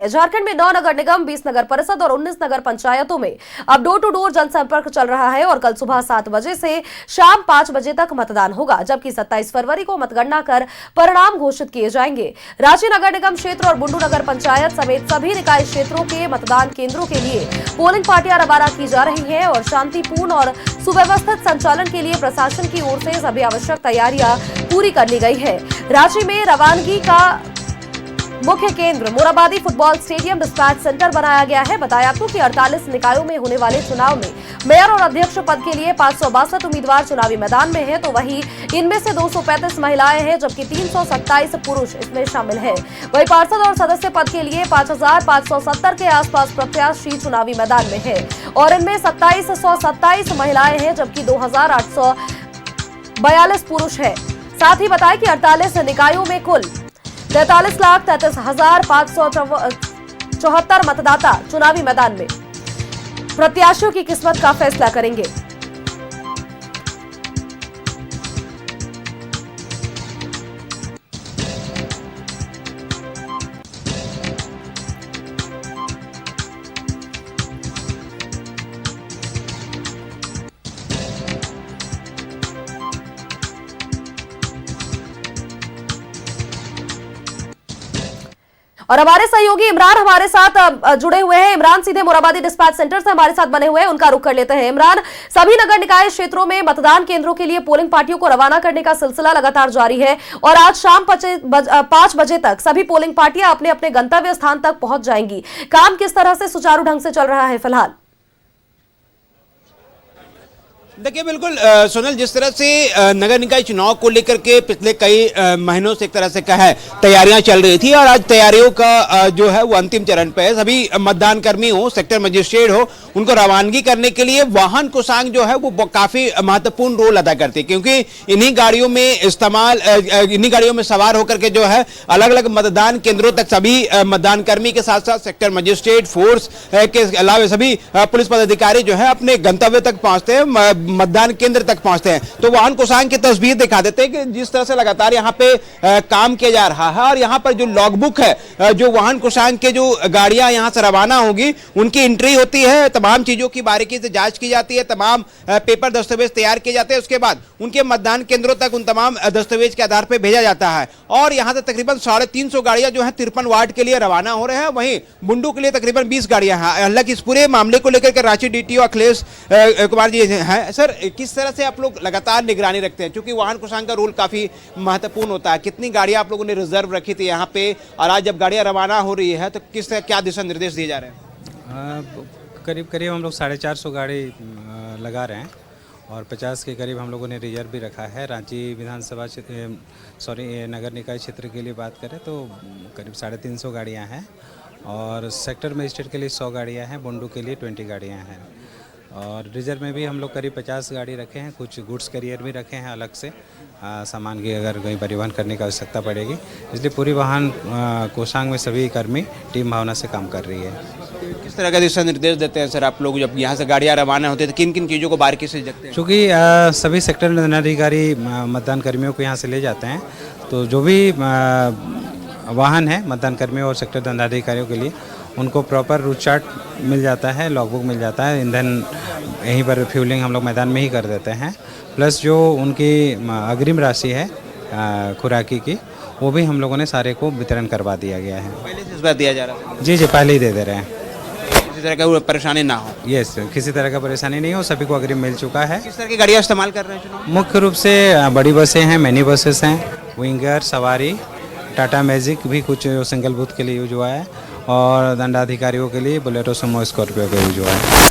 झारखंड में 9 नगर निगम, 20 नगर परिषद और 19 नगर पंचायतों में अब डोर टू डोर जनसंपर्क चल रहा है और कल सुबह 7 बजे से शाम 5 बजे तक मतदान होगा, जबकि 27 फरवरी को मतगणना कर परिणाम घोषित किए जाएंगे। रांची नगर निगम क्षेत्र और बुंडू नगर पंचायत समेत सभी निकाय क्षेत्रों के मतदान केंद्रों के लिए पोलिंग पार्टियां रवाना की जा रही है और शांतिपूर्ण और सुव्यवस्थित संचालन के लिए प्रशासन की ओर से सभी आवश्यक तैयारियां पूरी कर ली गई है। रांची में रवानगी का मुख्य केंद्र Morabadi football stadium dispatch centre बनाया गया है। बताया आपको कि 48 निकायों में होने वाले चुनाव में मेयर और अध्यक्ष पद के लिए 562 उम्मीदवार चुनावी मैदान में हैं, तो वहीं इनमें से 235 महिलाएं हैं, जबकि 327 पुरुष इसमें शामिल हैं। वहीं पार्षद और सदस्य पद के लिए 5570 के आसपास प्रत्याशी चुनावी मैदान में है और इनमें 2727 महिलाएं हैं, जबकि 2842 पुरुष है। साथ ही बताया कि 48 निकायों में कुल 43,33,574 मतदाता चुनावी मैदान में प्रत्याशियों की किस्मत का फैसला करेंगे। और हमारे सहयोगी इमरान हमारे साथ जुड़े हुए हैं। इमरान सीधे मोराबादी डिस्पैच सेंटर से हमारे साथ बने हुए हैं, उनका रुख कर लेते हैं। इमरान, सभी नगर निकाय क्षेत्रों में मतदान केंद्रों के लिए पोलिंग पार्टियों को रवाना करने का सिलसिला लगातार जारी है और आज शाम 5 बजे तक सभी पोलिंग पार्टियां अपने अपने गंतव्य स्थान तक पहुंच जाएंगी। काम किस तरह से सुचारू ढंग से चल रहा है फिलहाल? देखिए, बिल्कुल सोनल, जिस तरह से नगर निकाय चुनाव को लेकर के पिछले कई महीनों से एक तरह से कहा है तैयारियां चल रही थी और आज तैयारियों का जो है वो अंतिम चरण पे है। सभी मतदान कर्मी हो, सेक्टर मजिस्ट्रेट हो, उनको रवानगी करने के लिए वाहन कोषांग जो है वो काफी महत्वपूर्ण रोल अदा करती है, क्योंकि इन्हीं गाड़ियों में सवार होकर के जो है अलग अलग मतदान केंद्रों तक सभी मतदान कर्मी के साथ साथ सेक्टर मजिस्ट्रेट फोर्स के अलावा सभी पुलिस पदाधिकारी जो है अपने गंतव्य तक पहुंचते हैं, मतदान केंद्र तक पहुंचते हैं। तो वाहन कोषांग की तस्वीर दिखा देते हैं कि जिस तरह से लगातार यहाँ पे काम किया जा रहा है और यहाँ पर जो लॉगबुक है, जो वाहन कोषांग के जो गाड़ियां यहाँ से रवाना होगी उनकी एंट्री होती है, तमाम चीजों की बारीकी से जांच की जाती है, तमाम पेपर दस्तावेज तैयार किए जाते हैं। उसके बाद उनके मतदान केंद्रों तक उन तमाम दस्तावेज के आधार पर भेजा जाता है और यहाँ से तकरीबन 350 गाड़ियां जो है 53 वार्ड के लिए रवाना हो रहे हैं। वहीं बुंडू के लिए तकरीबन 20 गाड़ियां हैं। हालांकि इस पूरे मामले को लेकर के रांची डीटीओ अखिलेश कुमार जी हैं। सर, किस तरह से आप लोग लगातार निगरानी रखते हैं, क्योंकि वाहन कोषांग का रोल काफी महत्वपूर्ण होता है? कितनी गाड़ियां आप लोगों ने रिजर्व रखी थी यहाँ पे और आज जब गाड़ियां रवाना हो रही है तो किस तरह क्या दिशा निर्देश दिए जा रहे हैं? करीब हम लोग 450 गाड़ी लगा रहे हैं और 50 के करीब हम लोगों ने रिजर्व भी रखा है। रांची विधानसभा नगर निकाय क्षेत्र के लिए बात करें तो करीब 350 गाड़ियाँ हैं और सेक्टर मजिस्ट्रेट के लिए 100 गाड़ियाँ हैं, बुंडू के लिए 20 गाड़ियाँ हैं और रिजर्व में भी हम लोग करीब 50 गाड़ी रखे हैं। कुछ गुड्स कैरियर भी रखे हैं अलग से, सामान की अगर कहीं परिवहन करने की आवश्यकता पड़ेगी, इसलिए पूरी वाहन कोषांग में सभी कर्मी टीम भावना से काम कर रही है। किस तरह का दिशा निर्देश देते हैं सर आप लोग जब यहाँ से गाड़ियाँ रवाना होती है तो किन किन चीज़ों को बारीकी से देखते हैं? चूँकि सभी सेक्टर दंडाधिकारी मतदान कर्मियों को यहाँ से ले जाते हैं, तो जो भी वाहन है मतदान कर्मियों और सेक्टर दंडाधिकारियों के लिए उनको प्रॉपर रूट चार्ट मिल जाता है, लॉगबुक मिल जाता है, ईंधन यहीं पर फ्यूलिंग हम लोग मैदान में ही कर देते हैं। प्लस जो उनकी अग्रिम राशि है खुराकी की, वो भी हम लोगों ने सारे को वितरण करवा दिया गया है। पहले से इस बार दिया जा रहा है? जी, पहले ही दे दे रहे हैं, किसी तरह का परेशानी ना हो। यस, किसी तरह का परेशानी नहीं हो, सभी को अग्रिम मिल चुका है। किस तरह की गाड़ियाँ इस्तेमाल कर रहे हैं? मुख्य रूप से बड़ी बसें हैं, मिनी बसेस हैं, विंगर, सवारी, टाटा मैजिक भी कुछ सिंगल बूथ के लिए यूज हुआ है और दंडाधिकारियों के लिए बोलेरो, सुमो, स्कॉर्पियो का यूज हुआ है।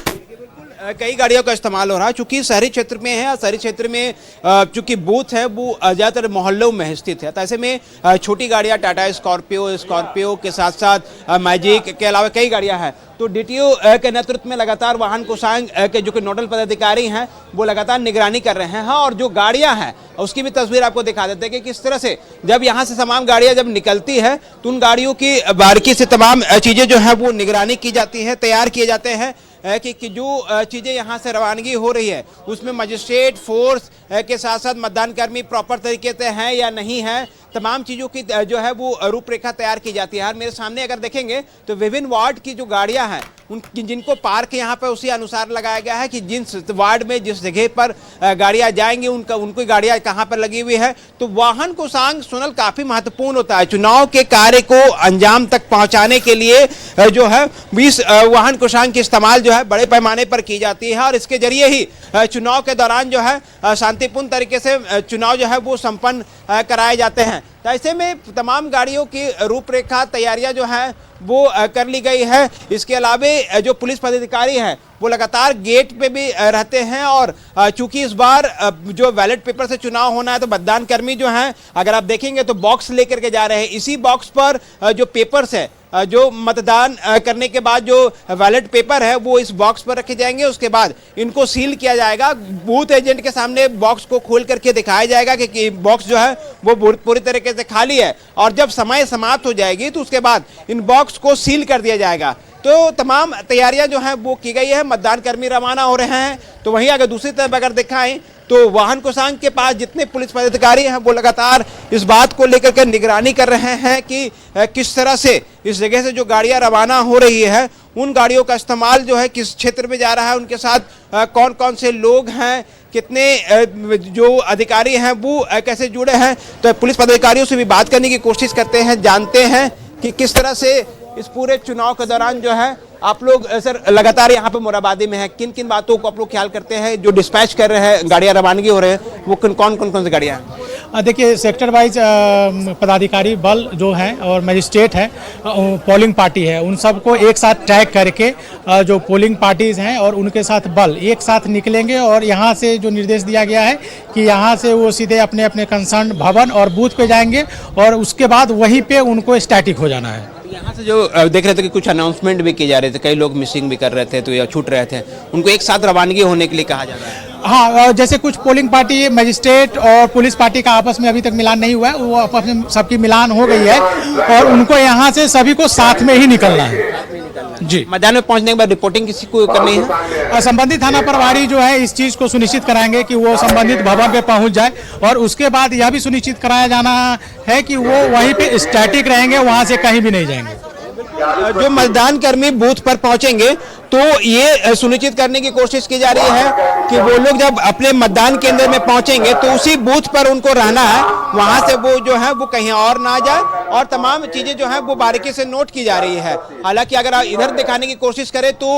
कई गाड़ियों का इस्तेमाल हो रहा है, चूंकि शहरी क्षेत्र में है। शहरी क्षेत्र में चूंकि बूथ है वो ज़्यादातर मोहल्लों में स्थित है, तो ऐसे में छोटी गाड़ियां टाटा स्कॉर्पियो के साथ साथ मैजिक के अलावा कई गाड़ियां हैं। तो डीटीओ के नेतृत्व में लगातार वाहन कोषांग के जो कि नोडल पदाधिकारी हैं वो लगातार निगरानी कर रहे हैं। हाँ, और जो गाड़ियां हैं उसकी भी तस्वीर आपको दिखा देते हैं कि किस तरह से जब यहाँ से तमाम गाड़ियां जब निकलती है तो उन गाड़ियों की बारीकी से तमाम चीज़ें जो है वो निगरानी की जाती है, तैयार किए जाते हैं कि जो चीज़ें यहाँ से रवानगी हो रही है उसमें मजिस्ट्रेट फोर्स के साथ साथ मतदान कर्मी प्रॉपर तरीके से हैं या नहीं है, तमाम चीज़ों की जो है वो रूपरेखा तैयार की जाती है। और मेरे सामने अगर देखेंगे तो विभिन्न वार्ड की जो गाड़ियां हैं उन जिनको पार्क यहाँ पर उसी अनुसार लगाया गया है कि जिस वार्ड में जिस जगह पर गाड़ियां जाएंगी उनकी गाड़ियां कहाँ पर लगी हुई है। तो वाहन कोषांग सोनल काफ़ी महत्वपूर्ण होता है। चुनाव के कार्य को अंजाम तक पहुँचाने के लिए जो है 20 वाहन कोषांग की इस्तेमाल जो है बड़े पैमाने पर की जाती है और इसके जरिए ही चुनाव के दौरान जो है शांतिपूर्ण तरीके से चुनाव जो है वो संपन्न कराए जाते हैं। तो ऐसे में तमाम गाड़ियों की रूपरेखा तैयारियां जो है वो कर ली गई है। इसके अलावा जो पुलिस पदाधिकारी हैं वो लगातार गेट पे भी रहते हैं और चूंकि इस बार जो बैलेट पेपर से चुनाव होना है तो मतदान कर्मी जो हैं अगर आप देखेंगे तो बॉक्स लेकर के जा रहे हैं। इसी बॉक्स पर जो पेपर्स है जो मतदान करने के बाद जो बैलेट पेपर है वो इस बॉक्स पर रखे जाएंगे। उसके बाद इनको सील किया जाएगा। बूथ एजेंट के सामने बॉक्स को खोल करके दिखाया जाएगा कि बॉक्स जो है वो पूरी तरीके से खाली है और जब समय समाप्त हो जाएगी तो उसके बाद इन बॉक्स को सील कर दिया जाएगा। तो तमाम तैयारियां जो हैं वो की गई है। मतदान कर्मी रवाना हो रहे हैं। तो वहीं अगर दूसरी तरफ अगर दिखाएं तो वाहन कोषांग के पास जितने पुलिस पदाधिकारी हैं वो लगातार इस बात को लेकर के निगरानी कर रहे हैं कि किस तरह से इस जगह से जो गाड़ियां रवाना हो रही है उन गाड़ियों का इस्तेमाल जो है किस क्षेत्र में जा रहा है, उनके साथ कौन कौन से लोग हैं, कितने जो अधिकारी हैं वो कैसे जुड़े हैं। तो पुलिस पदाधिकारियों से भी बात करने की कोशिश करते हैं, जानते हैं कि किस तरह से इस पूरे चुनाव के दौरान जो है आप लोग सर लगातार यहाँ पे मोराबादी में है, किन किन बातों को आप लोग ख्याल करते हैं जो डिस्पैच कर रहे हैं गाड़ियाँ रवानगी हो रहे हैं वो कौन सी गाड़ियाँ हैं? देखिए सेक्टर वाइज पदाधिकारी बल जो हैं और मजिस्ट्रेट है पोलिंग पार्टी है उन सबको एक साथ टैग करके जो पोलिंग पार्टीज हैं और उनके साथ बल एक साथ निकलेंगे और यहाँ से जो निर्देश दिया गया है कि यहाँ से वो सीधे अपने अपने कंसर्न भवन और बूथ पे जाएंगे और उसके बाद वहीं पे उनको स्टैटिक हो जाना है। यहाँ से जो देख रहे थे कि कुछ अनाउंसमेंट भी किए जा रहे थे, कई लोग मिसिंग भी कर रहे थे तो या छूट रहे थे, उनको एक साथ रवानगी होने के लिए कहा जा रहा है। हाँ, जैसे कुछ पोलिंग पार्टी मजिस्ट्रेट और पुलिस पार्टी का आपस में अभी तक मिलान नहीं हुआ है, वो आपस में सबकी मिलान हो गई है और उनको यहाँ से सभी को साथ में ही निकलना है। जी, मैदान में पहुंचने के बाद रिपोर्टिंग किसी को करनी है। संबंधित थाना प्रभारी जो है इस चीज को सुनिश्चित कराएंगे कि वो संबंधित भवन पे पहुंच जाए और उसके बाद यह भी सुनिश्चित कराया जाना है कि वो वहीं पे स्टैटिक रहेंगे, वहां से कहीं भी नहीं जाएंगे। जो मतदान कर्मी बूथ पर पहुंचेंगे तो ये सुनिश्चित करने की कोशिश की जा रही है कि वो लोग जब अपने मतदान केंद्र में पहुंचेंगे तो उसी बूथ पर उनको रहना है, वहां से वो जो है वो कहीं और ना जाए और तमाम चीजें जो है वो बारीकी से नोट की जा रही है। हालांकि अगर आप इधर दिखाने की कोशिश करें तो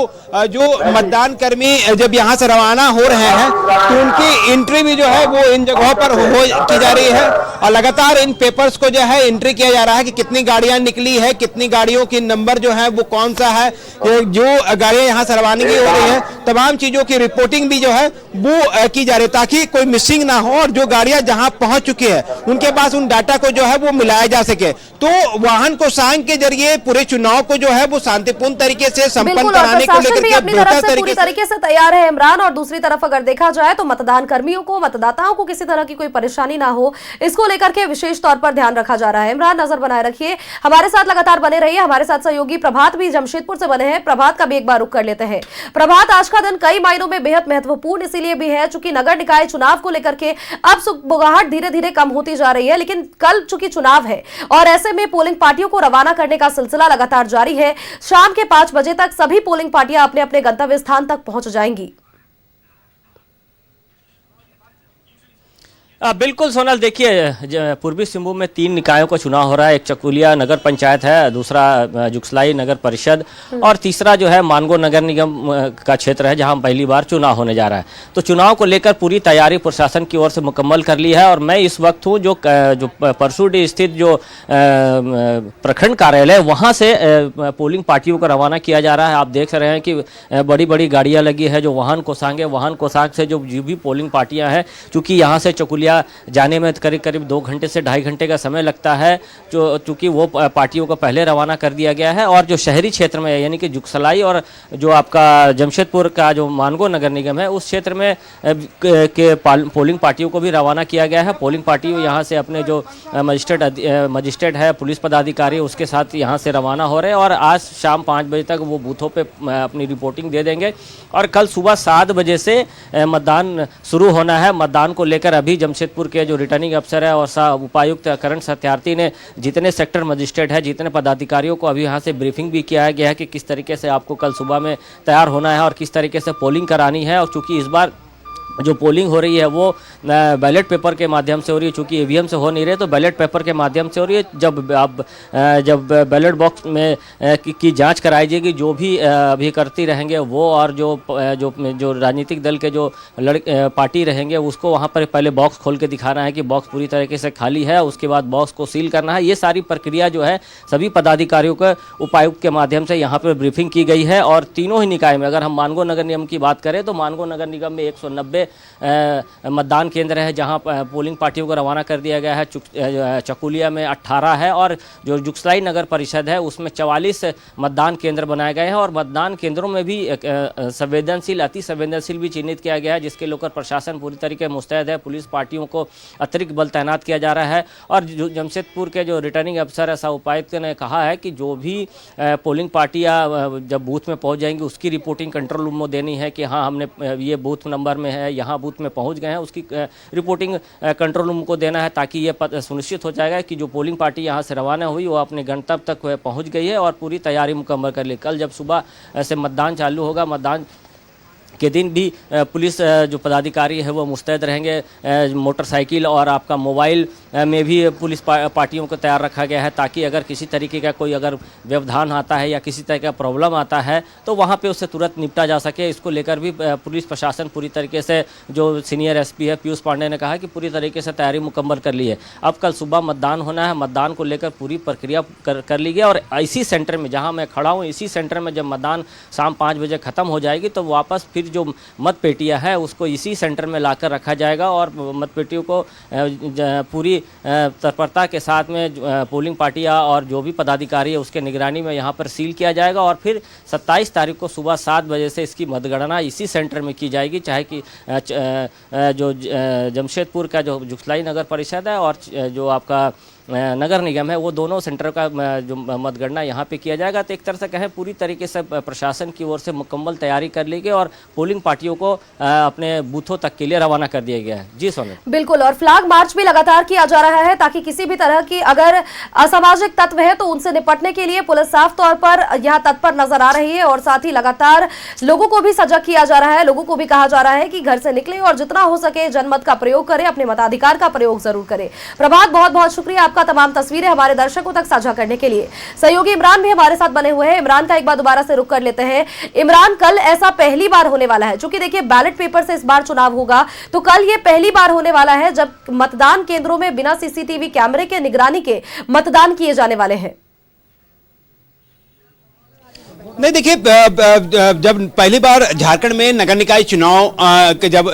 जो मतदान कर्मी जब यहाँ से रवाना हो रहे हैं तो उनकी एंट्री भी जो है वो इन जगहों पर की जा रही है और लगातार इन पेपर्स को जो है एंट्री किया जा रहा है कि कितनी गाड़ियां निकली है, कितनी गाड़ियों की नंबर जो है वो कौन सा है, जो गाड़ियां यहाँ से रवानगी हो रही है तमाम चीजों की रिपोर्टिंग भी जो है वो की जा रही है ताकि कोई मिसिंग ना हो और जो गाड़ियां जहां पहुंच चुकी है उनके पास उन डाटा को जो है वो मिलाया जा सके। तो वाहन कोषांग के जरिए पूरे चुनाव को जो है वो शांतिपूर्ण तरीके से संपन्न कराने को लेकर के अपनी तरफ से पूरी तरीके से तैयार है इमरान। और दूसरी तरफ अगर देखा जाए तो मतदान कर्मियों को, मतदाताओं को किसी तरह की कोई परेशानी ना हो, इसको लेकर के विशेष तौर पर ध्यान रखा जा रहा है। इमरान, नजर बनाए रखिए, हमारे साथ लगातार बने रहिए। हमारे साथ सहयोगी प्रभात भी जमशेदपुर से बने हैं। प्रभात का भी एक बार रुख कर लेते हैं। प्रभात, आज का दिन कई मायनों में बेहद महत्वपूर्ण इसीलिए भी है चूंकि नगर निकाय चुनाव को लेकर के अब सुगबुगाहट धीरे धीरे कम होती जा रही है, लेकिन कल चूंकि चुनाव है और ऐसे में पोलिंग पार्टियों को रवाना करने का सिलसिला लगातार जारी है। शाम के 5 बजे तक सभी पोलिंग पार्टियां अपने अपने गंतव्य स्थान तक पहुंच जाएंगी। बिल्कुल सोनल, देखिए पूर्वी सिंहभूम में 3 निकायों का चुनाव हो रहा है। एक चकुलिया नगर पंचायत है, दूसरा जुगसलाई नगर परिषद और तीसरा जो है मानगो नगर निगम का क्षेत्र है जहां पहली बार चुनाव होने जा रहा है। तो चुनाव को लेकर पूरी तैयारी प्रशासन की ओर से मुकम्मल कर ली है और मैं इस वक्त हूं जो परसूडी स्थित जो प्रखंड कार्यालय वहां से पोलिंग पार्टियों को रवाना किया जा रहा है। आप देख रहे हैं कि बड़ी बड़ी गाड़ियाँ लगी है जो वाहन कोषांग है। वाहन कोषांग से जो भी पोलिंग पार्टियाँ हैं, चूँकि यहाँ से चकुलिया जाने में करीब करीब 2 घंटे से 2.5 घंटे का समय लगता है, जो चूँकि वो पार्टियों को पहले रवाना कर दिया गया है। और जो शहरी क्षेत्र में यानी कि जुगसलाई और जो आपका जमशेदपुर का जो मानगो नगर निगम है उस क्षेत्र में के पोलिंग पार्टियों को भी रवाना किया गया है। पोलिंग पार्टी यहाँ से अपने जो मजिस्ट्रेट है, पुलिस पदाधिकारी, उसके साथ यहाँ से रवाना हो रहे हैं और आज शाम 5 बजे तक वो बूथों पे अपनी रिपोर्टिंग दे देंगे और कल सुबह 7 बजे से मतदान शुरू होना है। मतदान को लेकर अभी जमशेदपुर जमशेदपुर के जो रिटर्निंग अफसर है और उपायुक्त करण सत्यार्थी ने जितने सेक्टर मजिस्ट्रेट है, जितने पदाधिकारियों को अभी यहाँ से ब्रीफिंग भी किया गया है कि किस तरीके से आपको कल सुबह में तैयार होना है और किस तरीके से पोलिंग करानी है। और चूँकि इस बार जो पोलिंग हो रही है वो बैलेट पेपर के माध्यम से हो रही है, चूँकि ईवीएम से हो नहीं रही तो बैलेट पेपर के माध्यम से हो रही है। जब बैलेट बॉक्स में की जांच कराई जाएगी, जो भी अभिकर्ती रहेंगे वो और जो राजनीतिक दल के जो पार्टी रहेंगे उसको वहाँ पर पहले बॉक्स खोल के दिखाना है कि बॉक्स पूरी तरीके से खाली है, उसके बाद बॉक्स को सील करना है। ये सारी प्रक्रिया जो है सभी पदाधिकारियों को उपायुक्त के माध्यम से यहाँ पर ब्रीफिंग की गई है। और तीनों ही निकाय में, अगर हम मानगो नगर निगम की बात करें तो मानगो नगर निगम में 190 मतदान केंद्र है जहां पोलिंग पार्टियों को रवाना कर दिया गया है। चकुलिया में 18 है और जो जुगसलाई नगर परिषद है उसमें 44 मतदान केंद्र बनाए गए हैं। और मतदान केंद्रों में भी अति संवेदनशील भी चिन्हित किया गया है, जिसके लेकर प्रशासन पूरी तरीके मुस्तैद है। पुलिस पार्टियों को अतिरिक्त बल तैनात किया जा रहा है। और जमशेदपुर के जो रिटर्निंग अफसर है उपायुक्त ने कहा है कि जो भी पोलिंग पार्टियां जब बूथ में पहुंच जाएंगी उसकी रिपोर्टिंग कंट्रोल रूम में देनी है कि हाँ हमने ये बूथ नंबर में है, यहाँ बूथ में पहुंच गए हैं, उसकी रिपोर्टिंग कंट्रोल रूम को देना है ताकि ये सुनिश्चित हो जाएगा कि जो पोलिंग पार्टी यहाँ से रवाना हुई वो अपने गंतव्य तक पहुंच गई है और पूरी तैयारी मुकम्मल कर ली। कल जब सुबह से मतदान चालू होगा, मतदान के दिन भी पुलिस जो पदाधिकारी है वो मुस्तैद रहेंगे। मोटरसाइकिल और आपका मोबाइल में भी पुलिस पार्टियों को तैयार रखा गया है ताकि अगर किसी तरीके का कोई अगर व्यवधान आता है या किसी तरह का प्रॉब्लम आता है तो वहाँ पे उससे तुरंत निपटा जा सके। इसको लेकर भी पुलिस प्रशासन पूरी तरीके से, जो सीनियर एसपी है पीयूष पांडे ने कहा कि पूरी तरीके से तैयारी मुकम्मल कर ली है। अब कल सुबह मतदान होना है, मतदान को लेकर पूरी प्रक्रिया कर ली गई। और इसी सेंटर में जहाँ मैं खड़ा हूँ, इसी सेंटर में जब मतदान शाम 5 बजे ख़त्म हो जाएगी तो वापस फिर जो मतपेटियां है उसको इसी सेंटर में लाकर रखा जाएगा और मतपेटियों को पूरी तत्परता के साथ में पोलिंग पार्टियां और जो भी पदाधिकारी है उसके निगरानी में यहाँ पर सील किया जाएगा। और फिर 27 तारीख को सुबह 7 बजे से इसकी मतगणना इसी सेंटर में की जाएगी, चाहे कि जो जमशेदपुर का जो जुगसलाई नगर परिषद है और जो आपका नगर निगम है वो दोनों सेंटर का जो मतगणना यहाँ पे किया जाएगा। तो एक तरह से कहें पूरी तरीके से प्रशासन की ओर से मुकम्मल तैयारी कर ली गई और पोलिंग पार्टियों को अपने बूथों तक के लिए रवाना कर दिया गया है। जी सोनल, बिल्कुल। और फ्लैग मार्च भी लगातार किया जा रहा है ताकि किसी भी तरह की अगर असामाजिक तत्व है तो उनसे निपटने के लिए पुलिस साफ तौर पर यहाँ तत्पर नजर आ रही है। और साथ ही लगातार लोगों को भी सजग किया जा रहा है, लोगों को भी कहा जा रहा है कि घर से निकले और जितना हो सके जनमत का प्रयोग करें, अपने मताधिकार का प्रयोग जरूर करें। प्रभात, बहुत बहुत शुक्रिया आपका तमाम तस्वीरें हमारे दर्शकों तक साझा करने के लिए। सहयोगी इमरान भी हमारे साथ बने हुए हैं। इमरान का एक बार दोबारा से रुख कर लेते हैं। इमरान, कल ऐसा पहली बार होने वाला है, क्योंकि देखिए बैलेट पेपर से इस बार चुनाव होगा, तो कल ये पहली बार होने वाला है जब मतदान केंद्रों में बिना सीसीटीवी कैमरे के निगरानी के मतदान किए जाने वाले हैं। नहीं, देखिए जब पहली बार झारखंड में नगर निकाय चुनाव जब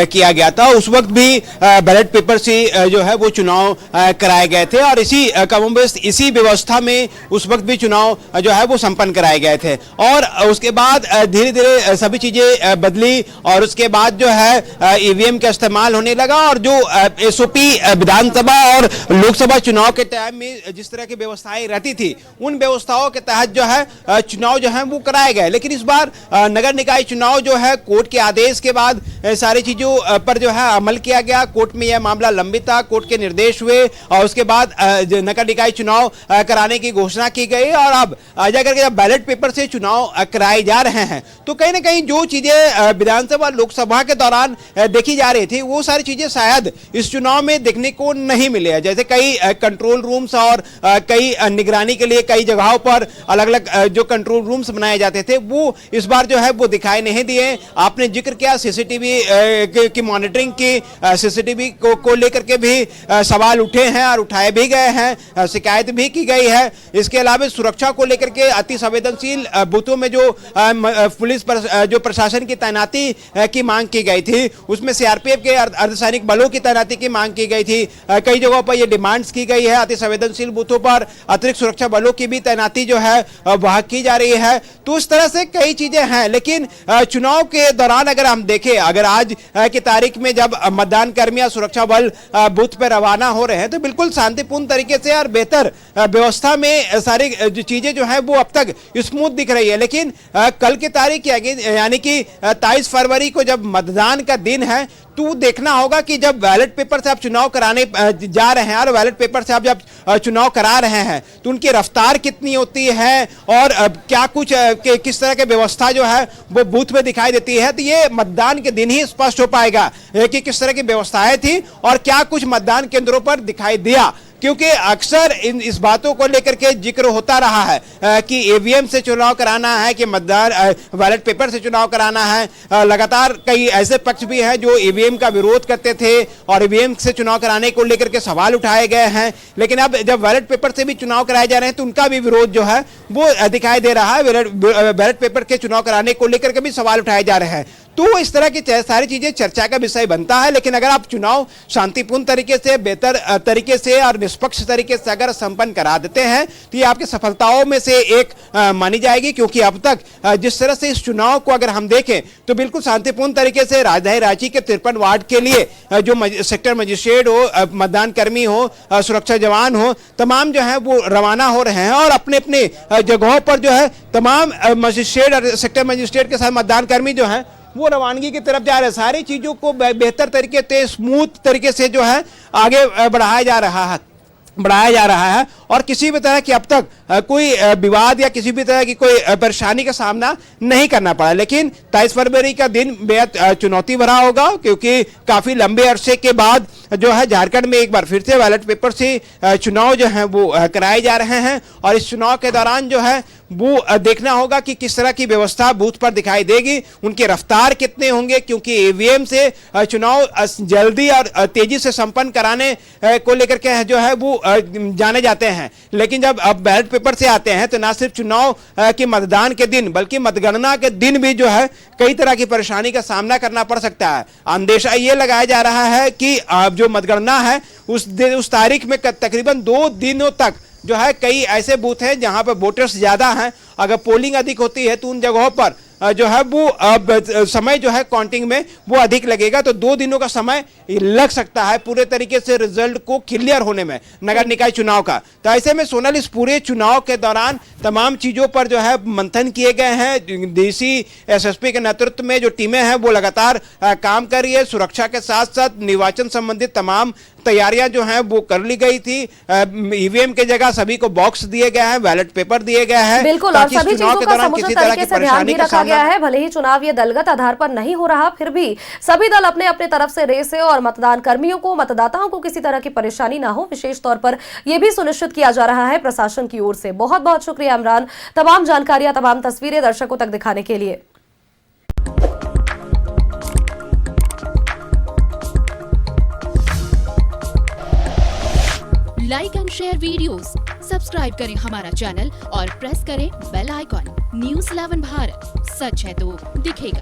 किया गया था उस वक्त भी बैलेट पेपर से जो है वो चुनाव कराए गए थे और इसी व्यवस्था में उस वक्त भी चुनाव जो है वो संपन्न कराए गए थे। और उसके बाद धीरे धीरे सभी चीजें बदली और उसके बाद जो है ईवीएम का इस्तेमाल होने लगा और जो एसओपी विधानसभा और लोकसभा चुनाव के टाइम में जिस तरह की व्यवस्थाएं रहती थी उन व्यवस्थाओं के तहत जो है चुनाव जो है वो कराए गए। लेकिन इस बार नगर निकाय चुनाव जो है कोर्ट के आदेश के बाद सारी चीजों पर जो है अमल किया गया। कोर्ट में यह मामला लंबित था, कोर्ट के निर्देश हुए और उसके बाद नगर निकाय चुनाव कराने की घोषणा की गई। और अब जाकर के जब बैलेट पेपर से चुनाव कराए जा रहे हैं तो कहीं ना कहीं जो चीजें विधानसभा लोकसभा के दौरान देखी जा रही थी वो सारी चीजें शायद इस चुनाव में देखने को नहीं मिले हैं। जैसे कई कंट्रोल रूम्स और कई निगरानी के लिए कई जगहों पर अलग अलग जो कंट्रोल रूम्स बनाए जाते थे वो इस बार जो है वो दिखाई नहीं दिए। आपने जिक्र किया सीसीटीवी की मॉनिटरिंग की, सीसीटीवी को लेकर के भी सवाल उठे हैं और उठाए भी गए हैं, शिकायत भी की गई है। इसके अलावा सुरक्षा को लेकर के अति संवेदनशील बूथों में जो पुलिस जो प्रशासन की तैनाती की मांग की गई थी उसमें सीआरपीएफ के अर्धसैनिक बलों की तैनाती की मांग की गई थी। कई जगहों पर यह डिमांड्स की गई है, अति संवेदनशील बूथों पर अतिरिक्त सुरक्षा बलों की भी तैनाती जो है वह की जा रही है। तो इस तरह से कई चीजें हैं। लेकिन चुनाव के दौरान अगर हम देखें, अगर आज की तारीख में जब मतदान कर्मी या सुरक्षा बल बूथ पर रवाना हो रहे हैं तो बिल्कुल शांतिपूर्ण तरीके से और बेहतर व्यवस्था में सारी जो चीजें जो है वो अब तक स्मूथ दिख रही है। लेकिन कल की तारीख यानी कि 23 फरवरी को जब मतदान का दिन है तो देखना होगा कि जब बैलेट पेपर से आप चुनाव कराने जा रहे हैं और बैलेट पेपर से आप जब चुनाव करा रहे हैं तो उनकी रफ्तार कितनी होती है और क्या कुछ किस तरह की व्यवस्था जो है वो बूथ में दिखाई देती है। तो ये मतदान के दिन ही स्पष्ट हो पाएगा कि किस तरह की व्यवस्थाएं थी और क्या कुछ मतदान केंद्रों पर दिखाई दिया, क्योंकि अक्सर इस बातों को लेकर के जिक्र होता रहा है कि ईवीएम से चुनाव कराना है कि मतदान बैलेट पेपर से चुनाव कराना है। लगातार कई ऐसे पक्ष भी हैं जो ईवीएम का विरोध करते थे और ईवीएम से चुनाव कराने को लेकर के सवाल उठाए गए हैं, लेकिन अब जब बैलेट पेपर से भी चुनाव कराए जा रहे हैं तो उनका भी विरोध जो है वो दिखाई दे रहा है। बैलेट पेपर के चुनाव कराने को लेकर के भी सवाल उठाए जा रहे हैं। तो इस तरह की सारी चीजें चर्चा का विषय बनता है, लेकिन अगर आप चुनाव शांतिपूर्ण तरीके से, बेहतर तरीके से और निष्पक्ष तरीके से अगर संपन्न करा देते हैं तो ये आपकी सफलताओं में से एक मानी जाएगी, क्योंकि अब तक जिस तरह से इस चुनाव को अगर हम देखें तो बिल्कुल शांतिपूर्ण तरीके से राजधानी रांची के 53 वार्ड के लिए जो सेक्टर मजिस्ट्रेट हो, मतदान कर्मी हो, सुरक्षा जवान हो, तमाम जो है वो रवाना हो रहे हैं और अपने अपने जगहों पर जो है तमाम मजिस्ट्रेट और सेक्टर मजिस्ट्रेट के साथ मतदान कर्मी जो है वो रवानगी की तरफ जा रहे हैं। सारी चीजों को बेहतर तरीके से, स्मूथ तरीके से जो है आगे बढ़ाया जा रहा है और किसी भी तरह की अब तक कोई विवाद या किसी भी तरह की कोई परेशानी का सामना नहीं करना पड़ा। लेकिन 23 फरवरी का दिन बेहद चुनौती भरा होगा, क्योंकि काफी लंबे अरसे के बाद जो है झारखंड में एक बार फिर से बैलेट पेपर से चुनाव जो है वो कराए जा रहे हैं और इस चुनाव के दौरान जो है वो देखना होगा कि किस तरह की व्यवस्था बूथ पर दिखाई देगी, उनकी रफ्तार कितने होंगे, क्योंकि ईवीएम से चुनाव जल्दी और तेजी से संपन्न कराने को लेकर के जो है वो जाने जाते हैं। लेकिन जब अब बैलेट पेपर से आते हैं तो ना सिर्फ चुनाव के मतदान के दिन बल्कि मतगणना के दिन भी जो है कई तरह की परेशानी का सामना करना पड़ सकता है। अंदेशा ये लगाया जा रहा है कि जो मतगणना है उस तारीख में तकरीबन 2 दिनों तक जो है कई ऐसे बूथ हैं जहां पर वोटर्स ज्यादा हैं, अगर पोलिंग अधिक होती है तो उन जगहों पर जो है वो समय जो है काउंटिंग में वो अधिक लगेगा। तो 2 दिनों का समय लग सकता है पूरे तरीके से रिजल्ट को क्लियर होने में नगर निकाय चुनाव का। तो ऐसे में सोनल, इस पूरे चुनाव के दौरान तमाम चीजों पर जो है मंथन किए गए हैं। डीसी एसएसपी के नेतृत्व में जो टीमें हैं वो लगातार काम कर रही है। सुरक्षा के साथ साथ निर्वाचन संबंधित तमाम तैयारियां जो हैं वो कर ली गई थी। ईवीएम के जगह सभी को बॉक्स दिए गए हैं, बैलेट पेपर दिए गए हैं। बिल्कुल, और सभी चीजों का समुचित तरीके से ध्यान भी रखा गया है। भले ही चुनाव ये दलगत आधार पर नहीं हो रहा, फिर भी सभी दल अपने अपने तरफ से रेस है और मतदान कर्मियों को, मतदाताओं को किसी तरह की परेशानी ना हो, विशेष तौर पर यह भी सुनिश्चित किया जा रहा है प्रशासन की ओर से। बहुत बहुत शुक्रिया इमरान, तमाम जानकारियां, तमाम तस्वीरें दर्शकों तक दिखाने के लिए। Like and share videos, subscribe करें हमारा चैनल और प्रेस करें बेल आइकॉन। न्यूज़ 11 भारत, सच है तो दिखेगा।